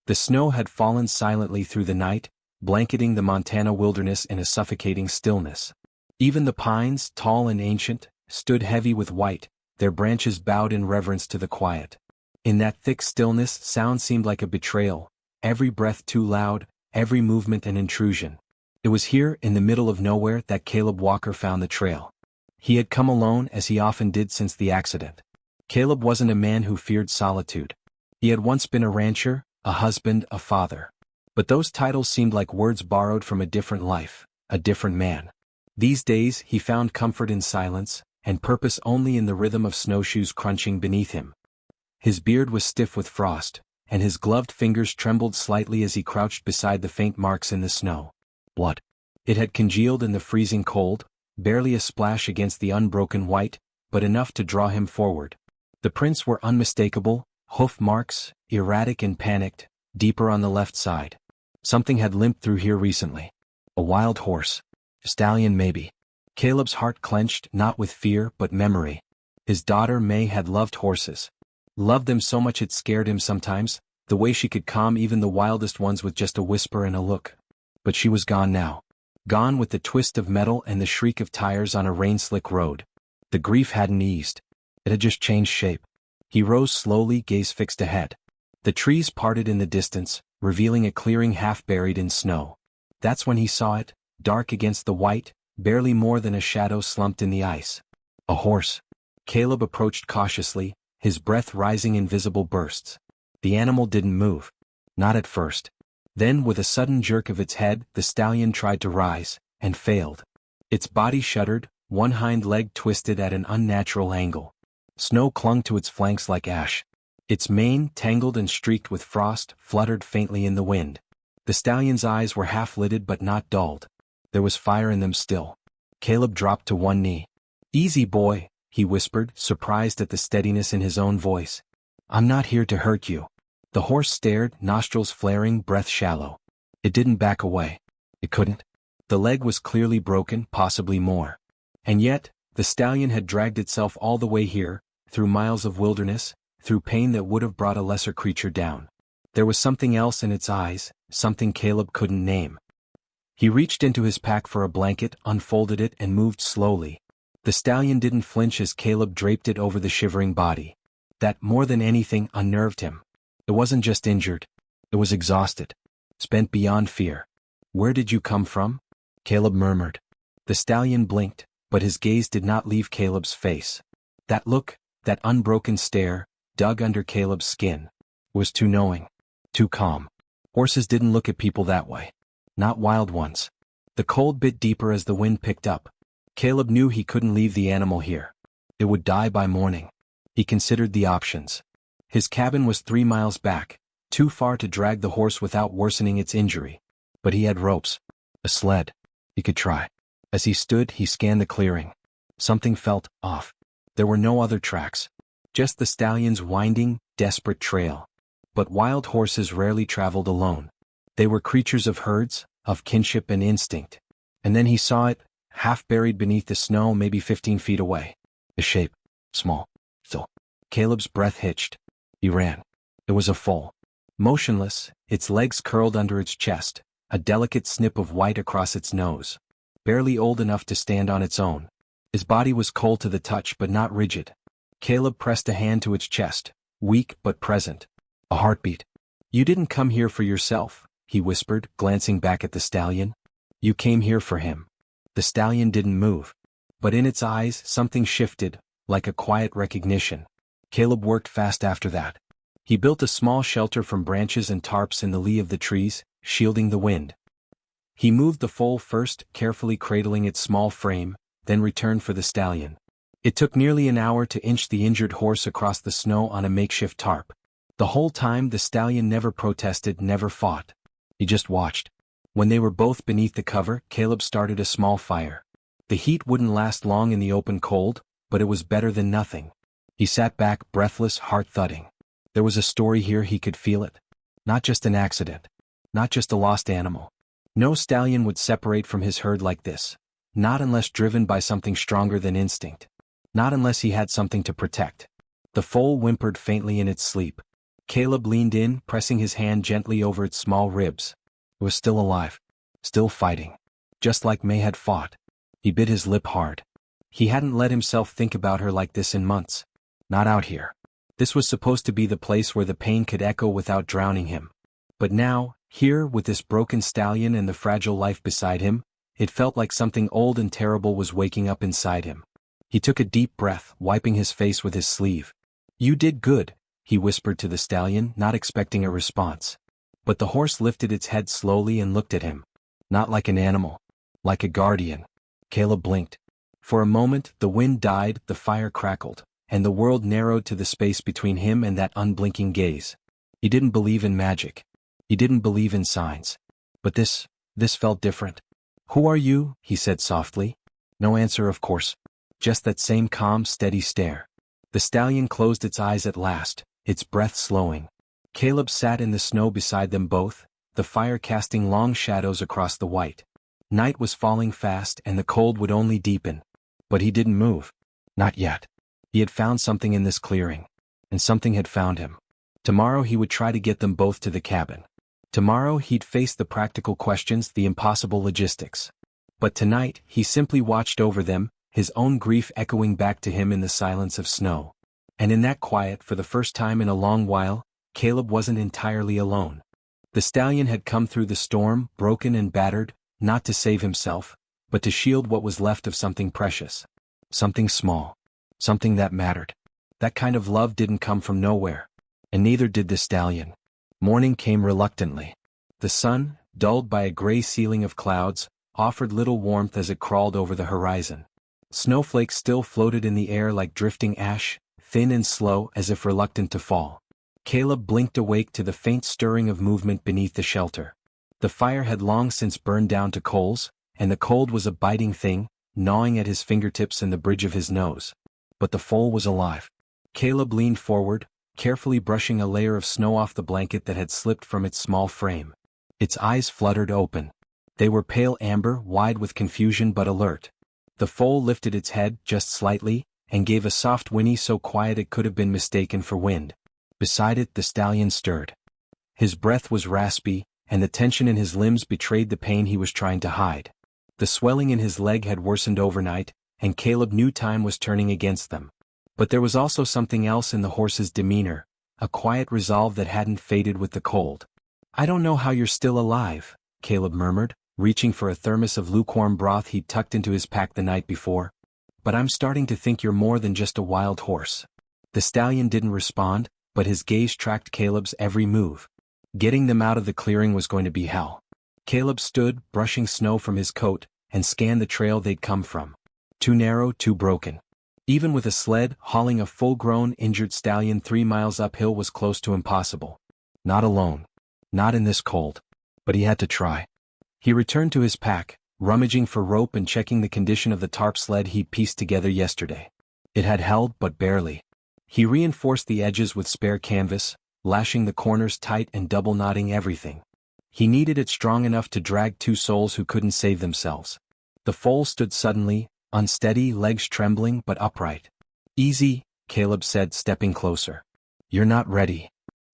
The snow had fallen silently through the night, blanketing the Montana wilderness in a suffocating stillness. Even the pines, tall and ancient, stood heavy with white, their branches bowed in reverence to the quiet. In that thick stillness, sound seemed like a betrayal, every breath too loud, every movement an intrusion. It was here, in the middle of nowhere, that Caleb Walker found the trail. He had come alone, as he often did since the accident. Caleb wasn't a man who feared solitude. He had once been a rancher, a husband, a father. But those titles seemed like words borrowed from a different life, a different man. These days he found comfort in silence, and purpose only in the rhythm of snowshoes crunching beneath him. His beard was stiff with frost, and his gloved fingers trembled slightly as he crouched beside the faint marks in the snow. Blood. It had congealed in the freezing cold, barely a splash against the unbroken white, but enough to draw him forward. The prints were unmistakable, hoof marks, erratic and panicked, deeper on the left side. Something had limped through here recently. A wild horse. Stallion maybe. Caleb's heart clenched, not with fear but memory. His daughter May had loved horses. Loved them so much it scared him sometimes, the way she could calm even the wildest ones with just a whisper and a look. But she was gone now. Gone with the twist of metal and the shriek of tires on a rain-slick road. The grief hadn't eased. It had just changed shape. He rose slowly, gaze fixed ahead. The trees parted in the distance, revealing a clearing half buried in snow. That's when he saw it, dark against the white, barely more than a shadow slumped in the ice. A horse. Caleb approached cautiously, his breath rising in visible bursts. The animal didn't move. Not at first. Then, with a sudden jerk of its head, the stallion tried to rise, and failed. Its body shuddered, one hind leg twisted at an unnatural angle. Snow clung to its flanks like ash. Its mane, tangled and streaked with frost, fluttered faintly in the wind. The stallion's eyes were half-lidded but not dulled. There was fire in them still. Caleb dropped to one knee. "Easy, boy," he whispered, surprised at the steadiness in his own voice. "I'm not here to hurt you." The horse stared, nostrils flaring, breath shallow. It didn't back away. It couldn't. The leg was clearly broken, possibly more. And yet, the stallion had dragged itself all the way here, through miles of wilderness, through pain that would have brought a lesser creature down. There was something else in its eyes, something Caleb couldn't name. He reached into his pack for a blanket, unfolded it and moved slowly. The stallion didn't flinch as Caleb draped it over the shivering body. That, more than anything, unnerved him. It wasn't just injured. It was exhausted. Spent beyond fear. "Where did you come from?" Caleb murmured. The stallion blinked, but his gaze did not leave Caleb's face. That look, that unbroken stare, dug under Caleb's skin, was too knowing, too calm. Horses didn't look at people that way. Not wild ones. The cold bit deeper as the wind picked up. Caleb knew he couldn't leave the animal here. It would die by morning. He considered the options. His cabin was 3 miles back, too far to drag the horse without worsening its injury. But he had ropes. A sled. He could try. As he stood, he scanned the clearing. Something felt off. There were no other tracks. Just the stallion's winding, desperate trail. But wild horses rarely traveled alone. They were creatures of herds, of kinship and instinct. And then he saw it, half buried beneath the snow, maybe 15 feet away. The shape. Small. Still. Caleb's breath hitched. He ran. It was a foal. Motionless, its legs curled under its chest, a delicate snip of white across its nose. Barely old enough to stand on its own. His body was cold to the touch but not rigid. Caleb pressed a hand to its chest, weak but present. A heartbeat. "You didn't come here for yourself," he whispered, glancing back at the stallion. "You came here for him." The stallion didn't move. But in its eyes something shifted, like a quiet recognition. Caleb worked fast after that. He built a small shelter from branches and tarps in the lee of the trees, shielding the wind. He moved the foal first, carefully cradling its small frame, then returned for the stallion. It took nearly an hour to inch the injured horse across the snow on a makeshift tarp. The whole time the stallion never protested, never fought. He just watched. When they were both beneath the cover, Caleb started a small fire. The heat wouldn't last long in the open cold, but it was better than nothing. He sat back, breathless, heart thudding. There was a story here, he could feel it. Not just an accident. Not just a lost animal. No stallion would separate from his herd like this. Not unless driven by something stronger than instinct. Not unless he had something to protect. The foal whimpered faintly in its sleep. Caleb leaned in, pressing his hand gently over its small ribs. It was still alive. Still fighting. Just like May had fought. He bit his lip hard. He hadn't let himself think about her like this in months. Not out here. This was supposed to be the place where the pain could echo without drowning him. But now, here, with this broken stallion and the fragile life beside him, it felt like something old and terrible was waking up inside him. He took a deep breath, wiping his face with his sleeve. "You did good," he whispered to the stallion, not expecting a response. But the horse lifted its head slowly and looked at him. Not like an animal. Like a guardian. Caleb blinked. For a moment, the wind died, the fire crackled, and the world narrowed to the space between him and that unblinking gaze. He didn't believe in magic. He didn't believe in signs. But this felt different. "Who are you?" he said softly. No answer, of course. Just that same calm, steady stare. The stallion closed its eyes at last, its breath slowing. Caleb sat in the snow beside them both, the fire casting long shadows across the white. Night was falling fast and the cold would only deepen. But he didn't move. Not yet. He had found something in this clearing. And something had found him. Tomorrow he would try to get them both to the cabin. Tomorrow he'd face the practical questions, the impossible logistics. But tonight, he simply watched over them, his own grief echoing back to him in the silence of snow. And in that quiet, for the first time in a long while, Caleb wasn't entirely alone. The stallion had come through the storm, broken and battered, not to save himself, but to shield what was left of something precious. Something small. Something that mattered. That kind of love didn't come from nowhere. And neither did the stallion. Morning came reluctantly. The sun, dulled by a gray ceiling of clouds, offered little warmth as it crawled over the horizon. Snowflakes still floated in the air like drifting ash, thin and slow as if reluctant to fall. Caleb blinked awake to the faint stirring of movement beneath the shelter. The fire had long since burned down to coals, and the cold was a biting thing, gnawing at his fingertips and the bridge of his nose. But the foal was alive. Caleb leaned forward, carefully brushing a layer of snow off the blanket that had slipped from its small frame. Its eyes fluttered open. They were pale amber, wide with confusion but alert. The foal lifted its head just slightly, and gave a soft whinny so quiet it could have been mistaken for wind. Beside it the stallion stirred. His breath was raspy, and the tension in his limbs betrayed the pain he was trying to hide. The swelling in his leg had worsened overnight, and Caleb knew time was turning against them. But there was also something else in the horse's demeanor, a quiet resolve that hadn't faded with the cold. "I don't know how you're still alive," Caleb murmured, reaching for a thermos of lukewarm broth he'd tucked into his pack the night before. "But I'm starting to think you're more than just a wild horse." The stallion didn't respond, but his gaze tracked Caleb's every move. Getting them out of the clearing was going to be hell. Caleb stood, brushing snow from his coat, and scanned the trail they'd come from. Too narrow, too broken. Even with a sled, hauling a full-grown, injured stallion 3 miles uphill was close to impossible. Not alone. Not in this cold. But he had to try. He returned to his pack, rummaging for rope and checking the condition of the tarp sled he'd pieced together yesterday. It had held, but barely. He reinforced the edges with spare canvas, lashing the corners tight and double-knotting everything. He needed it strong enough to drag 2 souls who couldn't save themselves. The foal stood suddenly, unsteady, legs trembling but upright. "Easy," Caleb said, stepping closer. "You're not ready."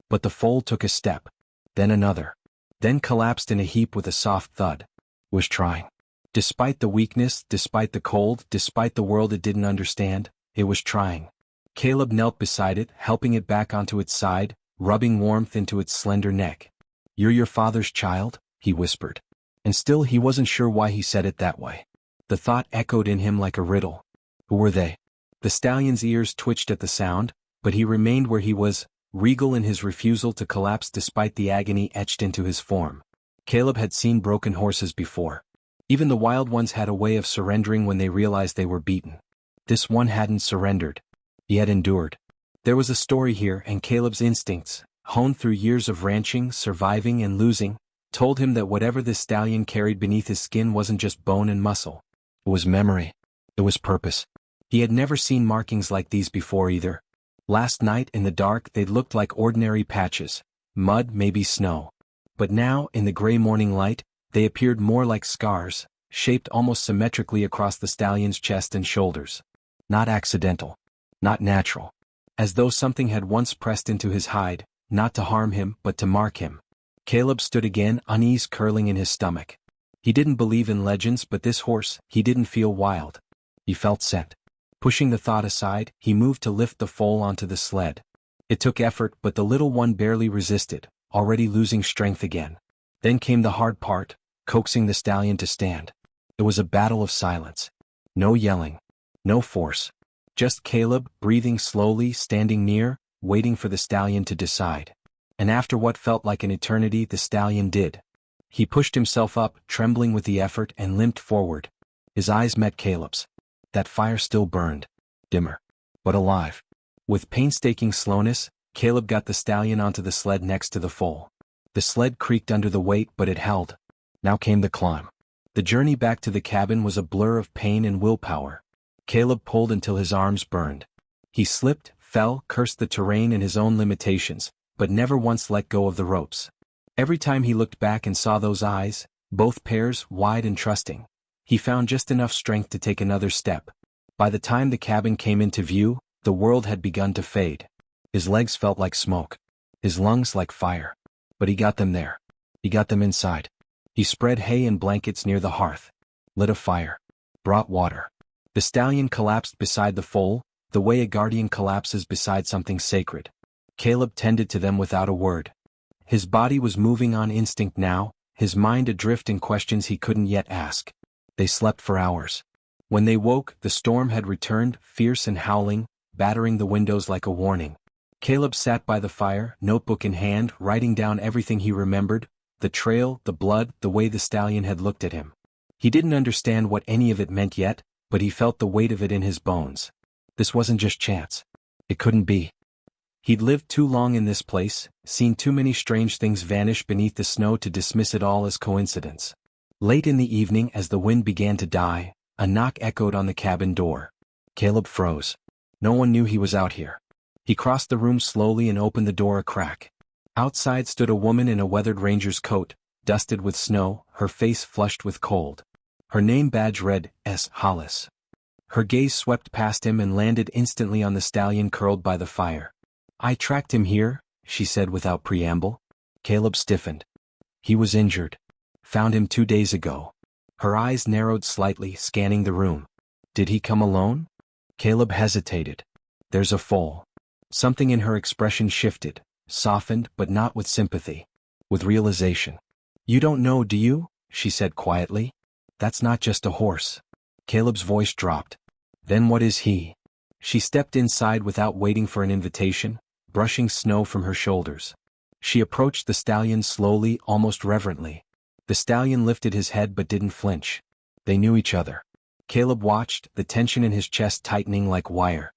But the foal took a step. Then another. Then collapsed in a heap with a soft thud. Was trying. Despite the weakness, despite the cold, despite the world it didn't understand, it was trying. Caleb knelt beside it, helping it back onto its side, rubbing warmth into its slender neck. "You're your father's child?" he whispered. And still he wasn't sure why he said it that way. The thought echoed in him like a riddle. Who were they? The stallion's ears twitched at the sound, but he remained where he was, regal in his refusal to collapse despite the agony etched into his form. Caleb had seen broken horses before. Even the wild ones had a way of surrendering when they realized they were beaten. This one hadn't surrendered. He had endured. There was a story here, and Caleb's instincts, honed through years of ranching, surviving and losing, told him that whatever this stallion carried beneath his skin wasn't just bone and muscle. It was memory. It was purpose. He had never seen markings like these before either. Last night in the dark they'd looked like ordinary patches, mud, maybe snow. But now, in the gray morning light, they appeared more like scars, shaped almost symmetrically across the stallion's chest and shoulders. Not accidental. Not natural. As though something had once pressed into his hide, not to harm him but to mark him. Caleb stood again, unease curling in his stomach. He didn't believe in legends, but this horse, he didn't feel wild. He felt set. Pushing the thought aside, he moved to lift the foal onto the sled. It took effort, but the little one barely resisted, already losing strength again. Then came the hard part, coaxing the stallion to stand. It was a battle of silence. No yelling. No force. Just Caleb, breathing slowly, standing near, waiting for the stallion to decide. And after what felt like an eternity, the stallion did. He pushed himself up, trembling with the effort, and limped forward. His eyes met Caleb's. That fire still burned. Dimmer. But alive. With painstaking slowness, Caleb got the stallion onto the sled next to the foal. The sled creaked under the weight, but it held. Now came the climb. The journey back to the cabin was a blur of pain and willpower. Caleb pulled until his arms burned. He slipped, fell, cursed the terrain and his own limitations, but never once let go of the ropes. Every time he looked back and saw those eyes, both pairs, wide and trusting, he found just enough strength to take another step. By the time the cabin came into view, the world had begun to fade. His legs felt like smoke. His lungs like fire. But he got them there. He got them inside. He spread hay and blankets near the hearth. Lit a fire. Brought water. The stallion collapsed beside the foal, the way a guardian collapses beside something sacred. Caleb tended to them without a word. His body was moving on instinct now, his mind adrift in questions he couldn't yet ask. They slept for hours. When they woke, the storm had returned, fierce and howling, battering the windows like a warning. Caleb sat by the fire, notebook in hand, writing down everything he remembered, the trail, the blood, the way the stallion had looked at him. He didn't understand what any of it meant yet, but he felt the weight of it in his bones. This wasn't just chance. It couldn't be. He'd lived too long in this place, seen too many strange things vanish beneath the snow to dismiss it all as coincidence. Late in the evening, as the wind began to die, a knock echoed on the cabin door. Caleb froze. No one knew he was out here. He crossed the room slowly and opened the door a crack. Outside stood a woman in a weathered ranger's coat, dusted with snow, her face flushed with cold. Her name badge read, S. Hollis. Her gaze swept past him and landed instantly on the stallion curled by the fire. "I tracked him here," she said without preamble. Caleb stiffened. "He was injured. Found him 2 days ago." Her eyes narrowed slightly, scanning the room. "Did he come alone?" Caleb hesitated. "There's a foal." Something in her expression shifted, softened, but not with sympathy. With realization. "You don't know, do you?" she said quietly. "That's not just a horse." Caleb's voice dropped. "Then what is he?" She stepped inside without waiting for an invitation, brushing snow from her shoulders. She approached the stallion slowly, almost reverently. The stallion lifted his head but didn't flinch. They knew each other. Caleb watched, the tension in his chest tightening like wire.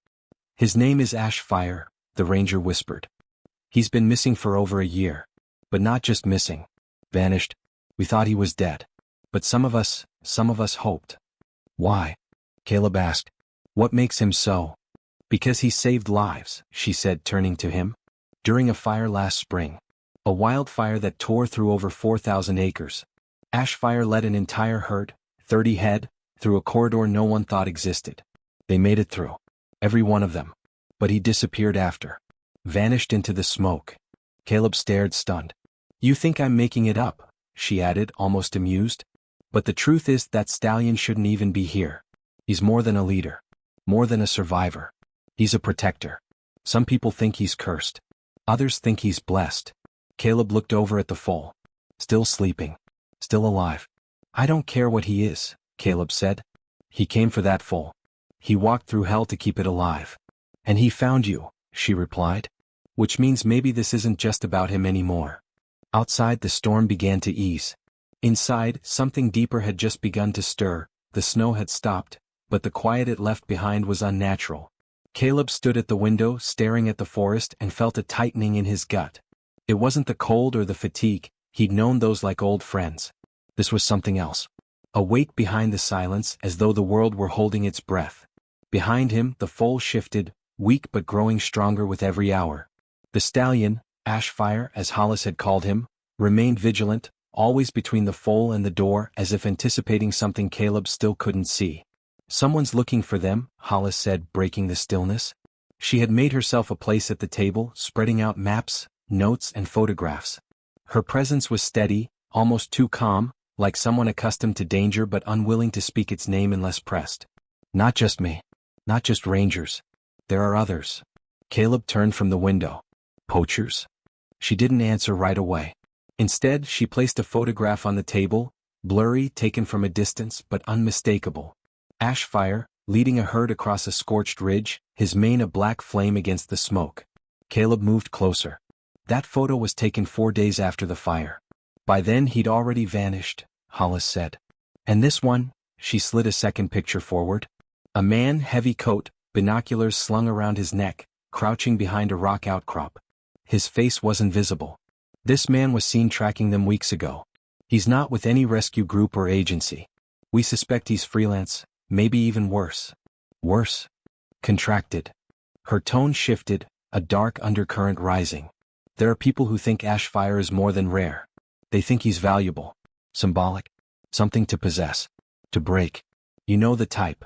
"His name is Ashfire," the ranger whispered. "He's been missing for over a year. But not just missing. Vanished. We thought he was dead. But some of us hoped." "Why?" Caleb asked. "What makes him so?" "Because he saved lives," she said, turning to him. "During a fire last spring. A wildfire that tore through over 4,000 acres. Ashfire led an entire herd, 30 head, through a corridor no one thought existed. They made it through. Every one of them. But he disappeared after. Vanished into the smoke." Caleb stared, stunned. "You think I'm making it up," she added, almost amused. "But the truth is that stallion shouldn't even be here. He's more than a leader. More than a survivor. He's a protector. Some people think he's cursed. Others think he's blessed." Caleb looked over at the foal. Still sleeping. Still alive. "I don't care what he is," Caleb said. "He came for that foal. He walked through hell to keep it alive. And he found you," she replied. "Which means maybe this isn't just about him anymore." Outside, the storm began to ease. Inside, something deeper had just begun to stir. The snow had stopped, but the quiet it left behind was unnatural. Caleb stood at the window, staring at the forest, and felt a tightening in his gut. It wasn't the cold or the fatigue, he'd known those like old friends. This was something else. A weight behind the silence, as though the world were holding its breath. Behind him, the foal shifted, weak but growing stronger with every hour. The stallion, Ashfire, as Hollis had called him, remained vigilant, always between the foal and the door, as if anticipating something Caleb still couldn't see. "Someone's looking for them," Hollis said, breaking the stillness. She had made herself a place at the table, spreading out maps, notes and photographs. Her presence was steady, almost too calm, like someone accustomed to danger but unwilling to speak its name unless pressed. Not just me. Not just rangers. There are others. Caleb turned from the window. Poachers? She didn't answer right away. Instead, she placed a photograph on the table, blurry, taken from a distance but unmistakable. Ashfire, leading a herd across a scorched ridge, his mane a black flame against the smoke. Caleb moved closer. That photo was taken 4 days after the fire. By then he'd already vanished, Hollis said. And this one, she slid a second picture forward. A man, heavy coat, binoculars slung around his neck, crouching behind a rock outcrop. His face wasn't visible. This man was seen tracking them weeks ago. He's not with any rescue group or agency. We suspect he's freelance, maybe even worse. Worse? Contracted. Her tone shifted, a dark undercurrent rising. There are people who think Ashfire is more than rare. They think he's valuable. Symbolic. Something to possess. To break. You know the type.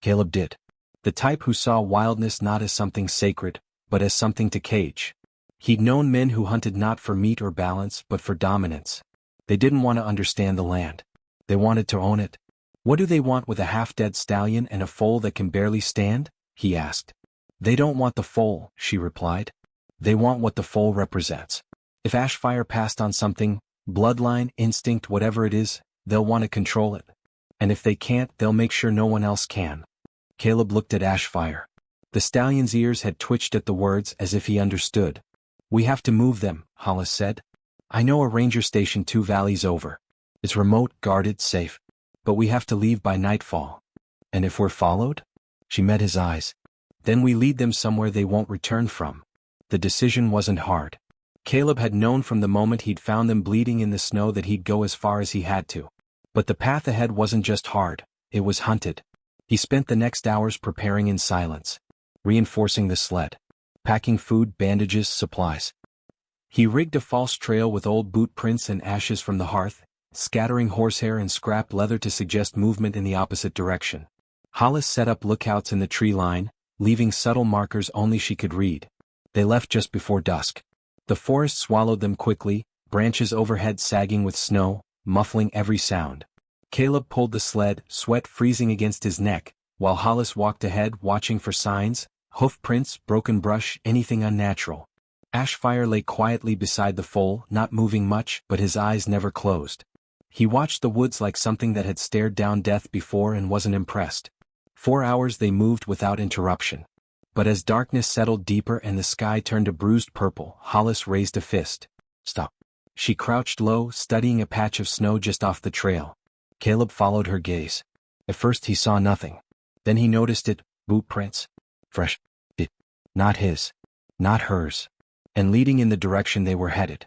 Caleb did. The type who saw wildness not as something sacred, but as something to cage. He'd known men who hunted not for meat or balance but for dominance. They didn't want to understand the land. They wanted to own it. What do they want with a half-dead stallion and a foal that can barely stand? He asked. They don't want the foal, she replied. They want what the foal represents. If Ashfire passed on something, bloodline, instinct, whatever it is, they'll want to control it. And if they can't, they'll make sure no one else can. Caleb looked at Ashfire. The stallion's ears had twitched at the words as if he understood. We have to move them, Hollis said. I know a ranger station 2 valleys over. It's remote, guarded, safe. But we have to leave by nightfall. And if we're followed? She met his eyes. Then we lead them somewhere they won't return from. The decision wasn't hard. Caleb had known from the moment he'd found them bleeding in the snow that he'd go as far as he had to. But the path ahead wasn't just hard, it was hunted. He spent the next hours preparing in silence, reinforcing the sled, packing food, bandages, supplies. He rigged a false trail with old boot prints and ashes from the hearth, scattering horsehair and scrap leather to suggest movement in the opposite direction. Hollis set up lookouts in the tree line, leaving subtle markers only she could read. They left just before dusk. The forest swallowed them quickly, branches overhead sagging with snow, muffling every sound. Caleb pulled the sled, sweat freezing against his neck, while Hollis walked ahead watching for signs, hoof prints, broken brush, anything unnatural. Ashfire lay quietly beside the foal, not moving much, but his eyes never closed. He watched the woods like something that had stared down death before and wasn't impressed. 4 hours they moved without interruption. But as darkness settled deeper and the sky turned a bruised purple, Hollis raised a fist. Stop. She crouched low, studying a patch of snow just off the trail. Caleb followed her gaze. At first he saw nothing. Then he noticed it, boot prints. Fresh. Not his. Not hers. And leading in the direction they were headed.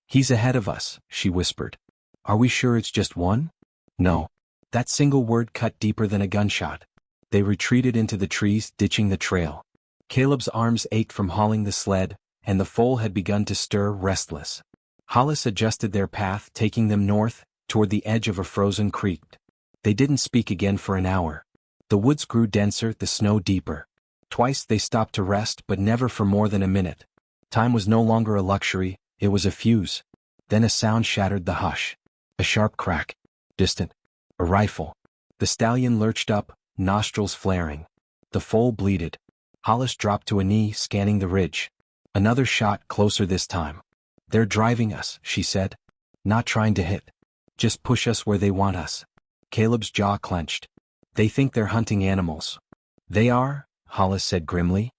He's ahead of us, she whispered. Are we sure it's just one? No. That single word cut deeper than a gunshot. They retreated into the trees, ditching the trail. Caleb's arms ached from hauling the sled, and the foal had begun to stir, restless. Hollis adjusted their path, taking them north, toward the edge of a frozen creek. They didn't speak again for an hour. The woods grew denser, the snow deeper. Twice they stopped to rest, but never for more than a minute. Time was no longer a luxury, it was a fuse. Then a sound shattered the hush. A sharp crack. Distant. A rifle. The stallion lurched up, nostrils flaring. The foal bleated. Hollis dropped to a knee, scanning the ridge. Another shot, closer this time. They're driving us, she said. Not trying to hit. Just push us where they want us. Caleb's jaw clenched. They think they're hunting animals. They are, Hollis said grimly.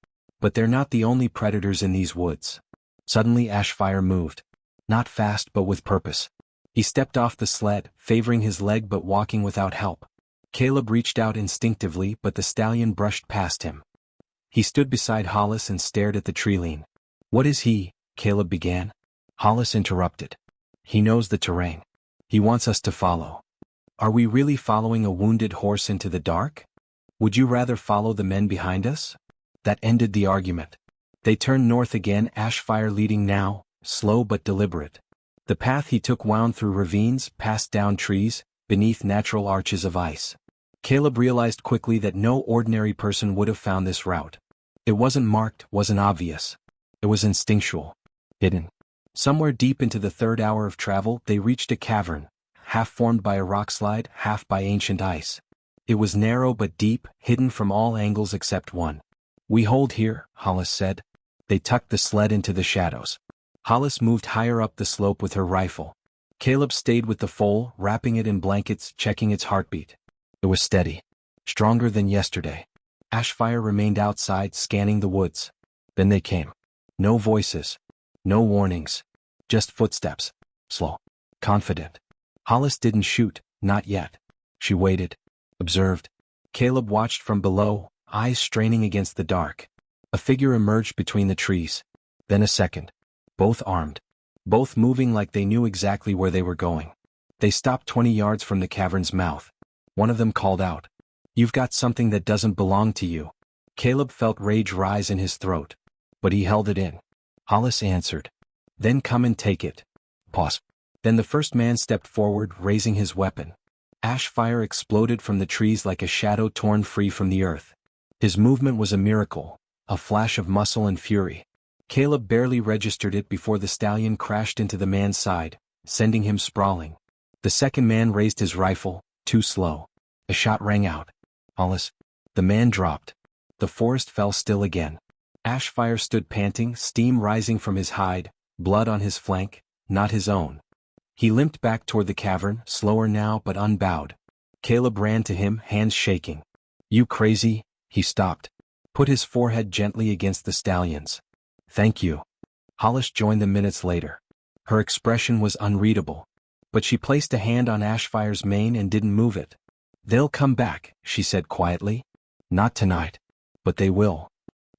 But they're not the only predators in these woods. Suddenly Ashfire moved. Not fast but with purpose. He stepped off the sled, favoring his leg but walking without help. Caleb reached out instinctively but the stallion brushed past him. He stood beside Hollis and stared at the tree line. What is he? Caleb began. Hollis interrupted. He knows the terrain. He wants us to follow. Are we really following a wounded horse into the dark? Would you rather follow the men behind us? That ended the argument. They turned north again, Ashfire leading now, slow but deliberate. The path he took wound through ravines, past down trees, beneath natural arches of ice. Caleb realized quickly that no ordinary person would have found this route. It wasn't marked, wasn't obvious. It was instinctual. Hidden. Somewhere deep into the third hour of travel, they reached a cavern, half formed by a rockslide, half by ancient ice. It was narrow but deep, hidden from all angles except one. "We hold here," Hollis said. They tucked the sled into the shadows. Hollis moved higher up the slope with her rifle. Caleb stayed with the foal, wrapping it in blankets, checking its heartbeat. It was steady. Stronger than yesterday. Ashfire remained outside, scanning the woods. Then they came. No voices. No warnings. Just footsteps. Slow. Confident. Hollis didn't shoot, not yet. She waited. Observed. Caleb watched from below, eyes straining against the dark. A figure emerged between the trees. Then a second. Both armed. Both moving like they knew exactly where they were going. They stopped 20 yards from the cavern's mouth. One of them called out. "You've got something that doesn't belong to you." Caleb felt rage rise in his throat. But he held it in. Hollis answered. "Then come and take it." Pause. Then the first man stepped forward, raising his weapon. Ash fire exploded from the trees like a shadow torn free from the earth. His movement was a miracle, a flash of muscle and fury. Caleb barely registered it before the stallion crashed into the man's side, sending him sprawling. The second man raised his rifle, too slow. A shot rang out. Hollis. The man dropped. The forest fell still again. Ashfire stood panting, steam rising from his hide, blood on his flank, not his own. He limped back toward the cavern, slower now but unbowed. Caleb ran to him, hands shaking. "You crazy?" He stopped. Put his forehead gently against the stallion's. "Thank you." Hollis joined them minutes later. Her expression was unreadable. But she placed a hand on Ashfire's mane and didn't move it. "They'll come back," she said quietly. "Not tonight. But they will."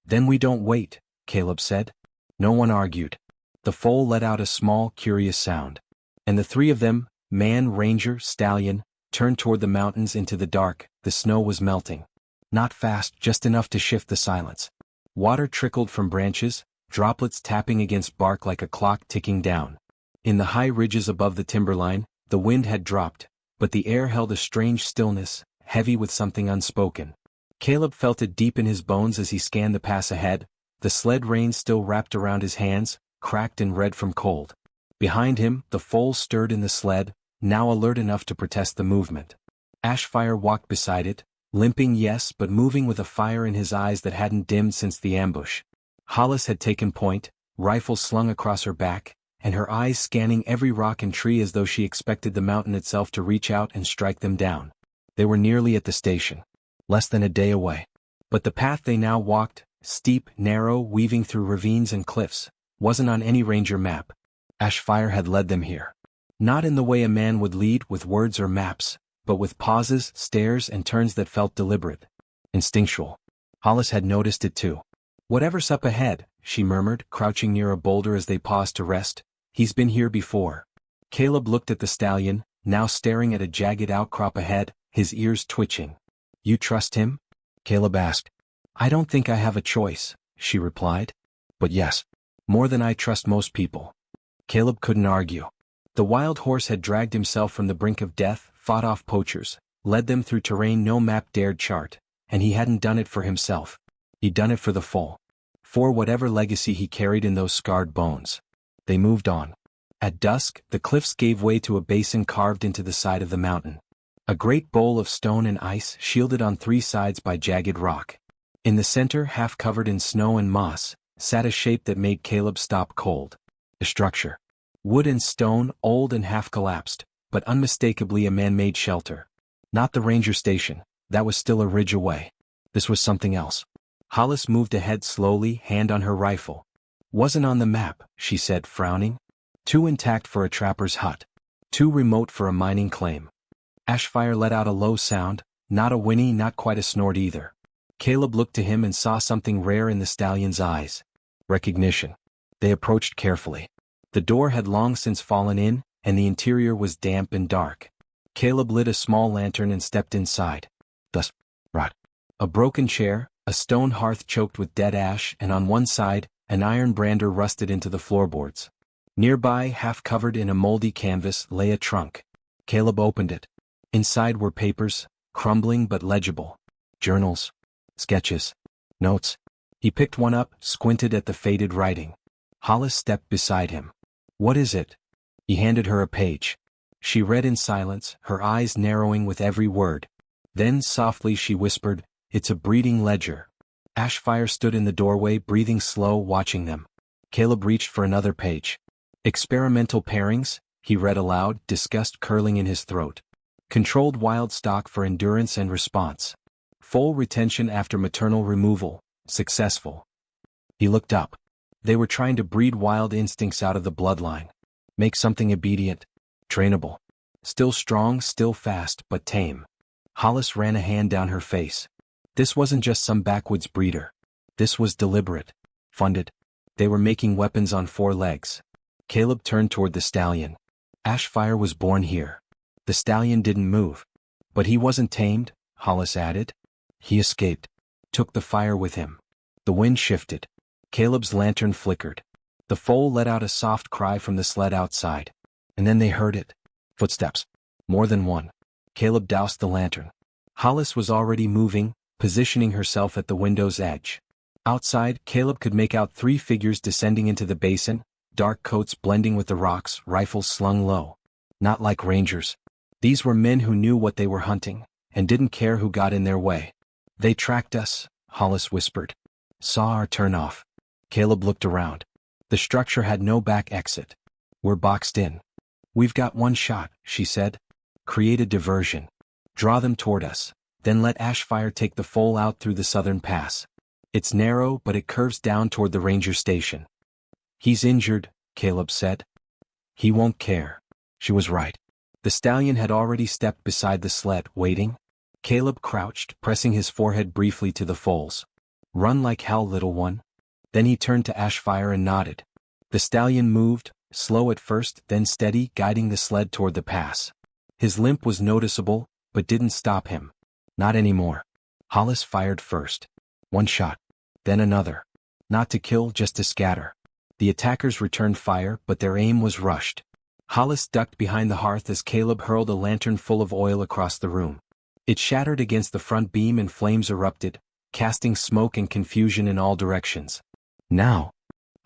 "Then we don't wait," Caleb said. No one argued. The foal let out a small, curious sound. And the three of them, man, ranger, stallion, turned toward the mountains into the dark. The snow was melting. Not fast, just enough to shift the silence. Water trickled from branches, droplets tapping against bark like a clock ticking down. In the high ridges above the timberline, the wind had dropped, but the air held a strange stillness, heavy with something unspoken. Caleb felt it deep in his bones as he scanned the pass ahead. The sled reins still wrapped around his hands, cracked and red from cold. Behind him, the foals stirred in the sled, now alert enough to protest the movement. Ashfire walked beside it, limping yes but moving with a fire in his eyes that hadn't dimmed since the ambush. Hollis had taken point, rifle slung across her back, and her eyes scanning every rock and tree as though she expected the mountain itself to reach out and strike them down. They were nearly at the station. Less than a day away. But the path they now walked, steep, narrow, weaving through ravines and cliffs, wasn't on any ranger map. Ashfire had led them here. Not in the way a man would lead with words or maps, but with pauses, stares and turns that felt deliberate. Instinctual. Hollis had noticed it too. "Whatever's up ahead," she murmured, crouching near a boulder as they paused to rest. "He's been here before." Caleb looked at the stallion, now staring at a jagged outcrop ahead, his ears twitching. "You trust him?" Caleb asked. "I don't think I have a choice," she replied. "But yes. More than I trust most people." Caleb couldn't argue. The wild horse had dragged himself from the brink of death, fought off poachers, led them through terrain no map dared chart, and he hadn't done it for himself. He'd done it for the foal. For whatever legacy he carried in those scarred bones. They moved on. At dusk, the cliffs gave way to a basin carved into the side of the mountain. A great bowl of stone and ice shielded on three sides by jagged rock. In the center, half covered in snow and moss, sat a shape that made Caleb stop cold. A structure. Wood and stone, old and half collapsed, but unmistakably a man-made shelter. Not the ranger station, that was still a ridge away. This was something else. Hollis moved ahead slowly, hand on her rifle. "Wasn't on the map," she said, frowning. "Too intact for a trapper's hut. Too remote for a mining claim." Ashfire let out a low sound, not a whinny, not quite a snort either. Caleb looked to him and saw something rare in the stallion's eyes. Recognition. They approached carefully. The door had long since fallen in, and the interior was damp and dark. Caleb lit a small lantern and stepped inside. Thus, rot. A broken chair, a stone hearth choked with dead ash, and on one side, an iron brander rusted into the floorboards. Nearby, half covered in a moldy canvas, lay a trunk. Caleb opened it. Inside were papers, crumbling but legible. Journals. Sketches. Notes. He picked one up, squinted at the faded writing. Hollis stepped beside him. "What is it?" He handed her a page. She read in silence, her eyes narrowing with every word. Then softly she whispered, "It's a breeding ledger." Ashfire stood in the doorway, breathing slow, watching them. Caleb reached for another page. "Experimental pairings," he read aloud, disgust curling in his throat. "Controlled wild stock for endurance and response. Foal retention after maternal removal, successful." He looked up. They were trying to breed wild instincts out of the bloodline. Make something obedient, trainable. Still strong, still fast, but tame. Hollis ran a hand down her face. This wasn't just some backwoods breeder. This was deliberate. Funded. They were making weapons on 4 legs. Caleb turned toward the stallion. Ashfire was born here. The stallion didn't move. But he wasn't tamed, Hollis added. He escaped. Took the fire with him. The wind shifted. Caleb's lantern flickered. The foal let out a soft cry from the sled outside. And then they heard it. Footsteps. More than one. Caleb doused the lantern. Hollis was already moving, positioning herself at the window's edge. Outside, Caleb could make out 3 figures descending into the basin, dark coats blending with the rocks, rifles slung low. Not like rangers. These were men who knew what they were hunting, and didn't care who got in their way. "They tracked us," Hollis whispered. "Saw our turn off." Caleb looked around. The structure had no back exit. "We're boxed in." "We've got one shot," she said. "Create a diversion. Draw them toward us. Then let Ashfire take the foal out through the southern pass. It's narrow, but it curves down toward the ranger station." "He's injured," Caleb said. "He won't care." She was right. The stallion had already stepped beside the sled, waiting. Caleb crouched, pressing his forehead briefly to the foals. "Run like hell, little one." Then he turned to Ashfire and nodded. The stallion moved, slow at first, then steady, guiding the sled toward the pass. His limp was noticeable, but didn't stop him. Not anymore. Hollis fired first. One shot. Then another. Not to kill, just to scatter. The attackers returned fire, but their aim was rushed. Hollis ducked behind the hearth as Caleb hurled a lantern full of oil across the room. It shattered against the front beam and flames erupted, casting smoke and confusion in all directions. "Now!"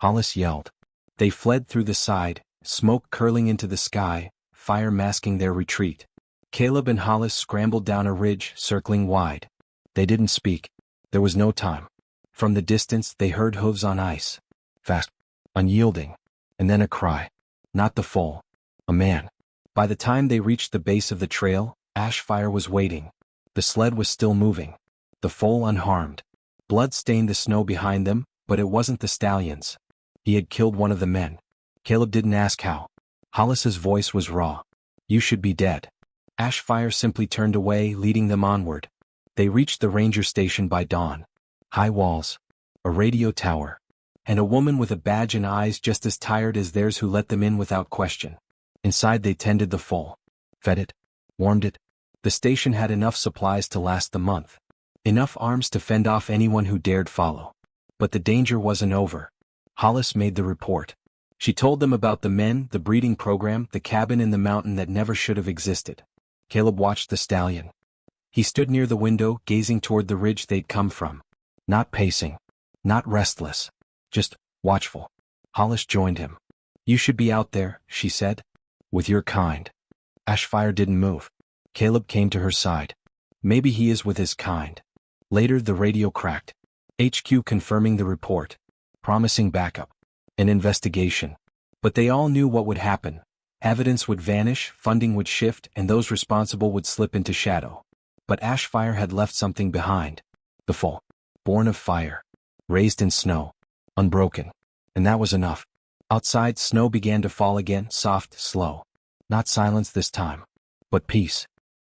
Hollis yelled. They fled through the side, smoke curling into the sky, fire masking their retreat. Caleb and Hollis scrambled down a ridge, circling wide. They didn't speak. There was no time. From the distance they heard hooves on ice. Fast. Unyielding. And then a cry. Not the foal. A man. By the time they reached the base of the trail, Ashfire was waiting. The sled was still moving. The foal unharmed. Blood stained the snow behind them, but it wasn't the stallions. He had killed one of the men. Caleb didn't ask how. Hollis's voice was raw. "You should be dead." Ashfire simply turned away, leading them onward. They reached the ranger station by dawn. High walls. A radio tower. And a woman with a badge and eyes just as tired as theirs who let them in without question. Inside they tended the foal. Fed it. Warmed it. The station had enough supplies to last the month. Enough arms to fend off anyone who dared follow. But the danger wasn't over. Hollis made the report. She told them about the men, the breeding program, the cabin in the mountain that never should have existed. Caleb watched the stallion. He stood near the window, gazing toward the ridge they'd come from. Not pacing. Not restless. Just watchful. Hollis joined him. "You should be out there," she said. "With your kind." Ashfire didn't move. Caleb came to her side. "Maybe he is with his kind." Later the radio cracked. HQ confirming the report. Promising backup. An investigation. But they all knew what would happen. Evidence would vanish, funding would shift, and those responsible would slip into shadow. But Ashfire had left something behind. The foal. Born of fire. Raised in snow. Unbroken. And that was enough. Outside, snow began to fall again, soft, slow. Not silence this time. But peace.